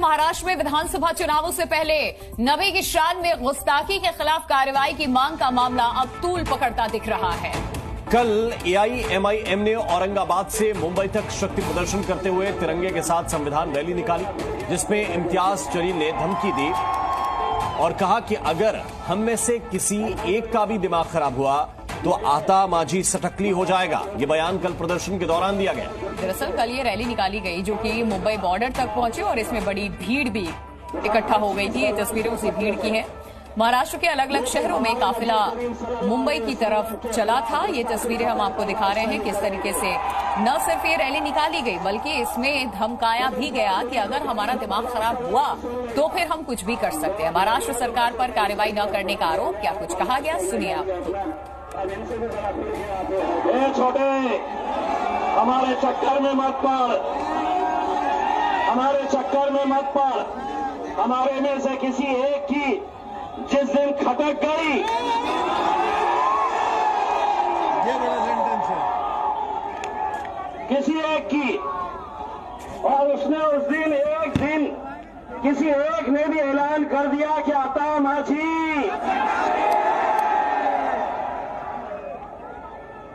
महाराष्ट्र में विधानसभा चुनावों से पहले नबी की शान में गुस्ताखी के खिलाफ कार्रवाई की मांग का मामला अब तूल पकड़ता दिख रहा है। कल एआईएमआईएम ने औरंगाबाद से मुंबई तक शक्ति प्रदर्शन करते हुए तिरंगे के साथ संविधान रैली निकाली, जिसमें इम्तियाज जलील ने धमकी दी और कहा कि अगर हम में से किसी एक का भी दिमाग खराब हुआ तो आता माझी सटकली हो जाएगा। ये बयान कल प्रदर्शन के दौरान दिया गया। दरअसल कल ये रैली निकाली गई जो कि मुंबई बॉर्डर तक पहुंची और इसमें बड़ी भीड़ भी इकट्ठा हो गई थी। ये तस्वीरें उसी भीड़ की हैं। महाराष्ट्र के अलग अलग शहरों में काफिला मुंबई की तरफ चला था। ये तस्वीरें हम आपको दिखा रहे हैं किस तरीके से न सिर्फ ये रैली निकाली गई बल्कि इसमें धमकाया भी गया कि अगर हमारा दिमाग खराब हुआ तो फिर हम कुछ भी कर सकते हैं। महाराष्ट्र सरकार पर कार्रवाई न करने का आरोप, क्या कुछ कहा गया, सुनिए आप। छोटे हमारे चक्कर में मत पड़, हमारे चक्कर में मत पड़। हमारे में से किसी एक की जिस दिन खटक गई, ये बड़ा सेंटेंस है, किसी एक की, और उसने उस दिन एक दिन किसी एक ने भी ऐलान कर दिया कि आता माझी।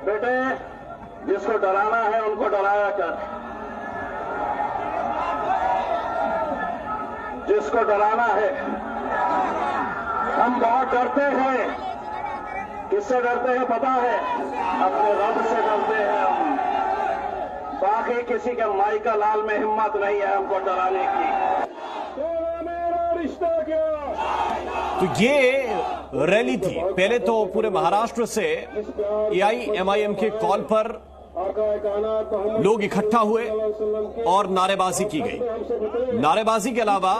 बेटे, जिसको डराना है उनको डराया कर, जिसको डराना है। हम बहुत डरते हैं। किससे डरते हैं पता है? अपने रब से डरते हैं हम। बाकी किसी के माई का लाल में हिम्मत नहीं है हमको डराने की। मेरा रिश्ता क्या? तो ये रैली थी। पहले तो पूरे महाराष्ट्र से एआईएमआईएम के कॉल पर लोग इकट्ठा हुए और नारेबाजी की गई। नारेबाजी के अलावा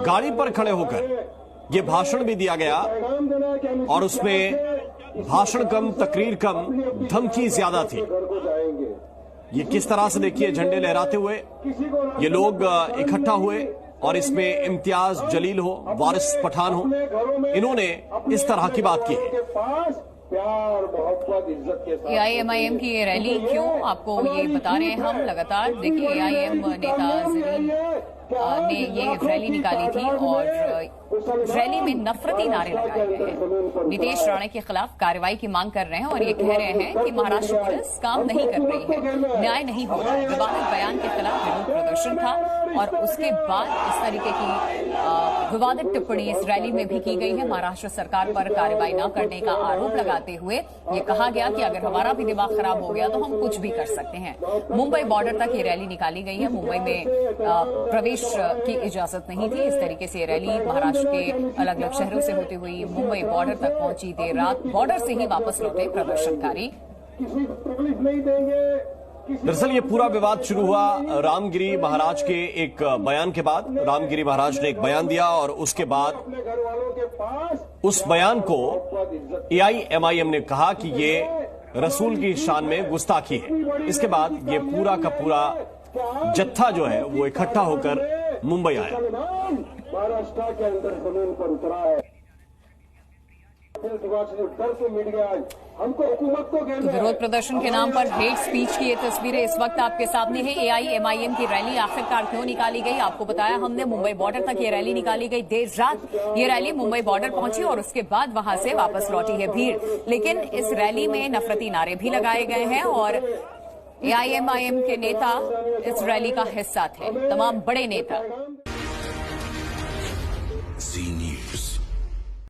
गाड़ी पर खड़े होकर ये भाषण भी दिया गया और उसमें भाषण कम, तकरीर कम, धमकी ज्यादा थी। ये किस तरह से देखिए, झंडे लहराते हुए ये लोग इकट्ठा हुए और इसमें इम्तियाज जलील हो, वारिस पठान हो, इन्होंने इस तरह की बात की है। एआईएमआईएम की ये रैली क्यों, आपको ये बता रहे हैं हम लगातार। देखिए, एआईएम नेता जलील ने ये रैली निकाली थी और रैली में नफरती नारे लगाए गए हैं। नीतीश राणे के खिलाफ कार्रवाई की मांग कर रहे हैं और ये कह रहे हैं कि महाराष्ट्र पुलिस काम नहीं कर रही है, न्याय नहीं हो रहा है। विवादित बयान के खिलाफ विरोध प्रदर्शन था और उसके बाद इस तरीके की विवादित टिप्पणी इस रैली में भी की गई है। महाराष्ट्र सरकार पर कार्रवाई न करने का आरोप लगाते हुए ये कहा गया कि अगर हमारा भी दिमाग खराब हो गया तो हम कुछ भी कर सकते हैं। मुंबई बॉर्डर तक ये रैली निकाली गई है। मुंबई में प्रवेश की इजाजत नहीं थी। इस तरीके से रैली महाराष्ट्र के अलग अलग शहरों से होती हुई मुंबई बॉर्डर तक पहुंची। देर रात बॉर्डर से ही वापस लौटे प्रदर्शनकारी। दरअसल ये पूरा विवाद शुरू हुआ रामगिरी महाराज के एक बयान के बाद। रामगिरी महाराज ने एक बयान दिया और उसके बाद उस बयान को एआईएमआईएम ने कहा कि ये रसूल की शान में गुस्ताखी है। इसके बाद ये पूरा का पूरा जत्था जो है वो इकट्ठा होकर मुंबई आया। महाराष्ट्र के अंदर जमीन पर उतरा है। डर से मिट गया। हमको हुकूमत को विरोध प्रदर्शन के नाम पर हेट स्पीच की ये तस्वीरें इस वक्त आपके सामने है। एआईएमआईएम की रैली आखिरकार क्यों निकाली गई, आपको बताया हमने। मुंबई बॉर्डर तक ये रैली निकाली गई। देर रात ये रैली मुंबई बॉर्डर पहुंची और उसके बाद वहां से वापस लौटी है भीड़। लेकिन इस रैली में नफरती नारे भी लगाए गए हैं और एआईएमआईएम के नेता इस रैली का हिस्सा थे, तमाम बड़े नेता। Z News।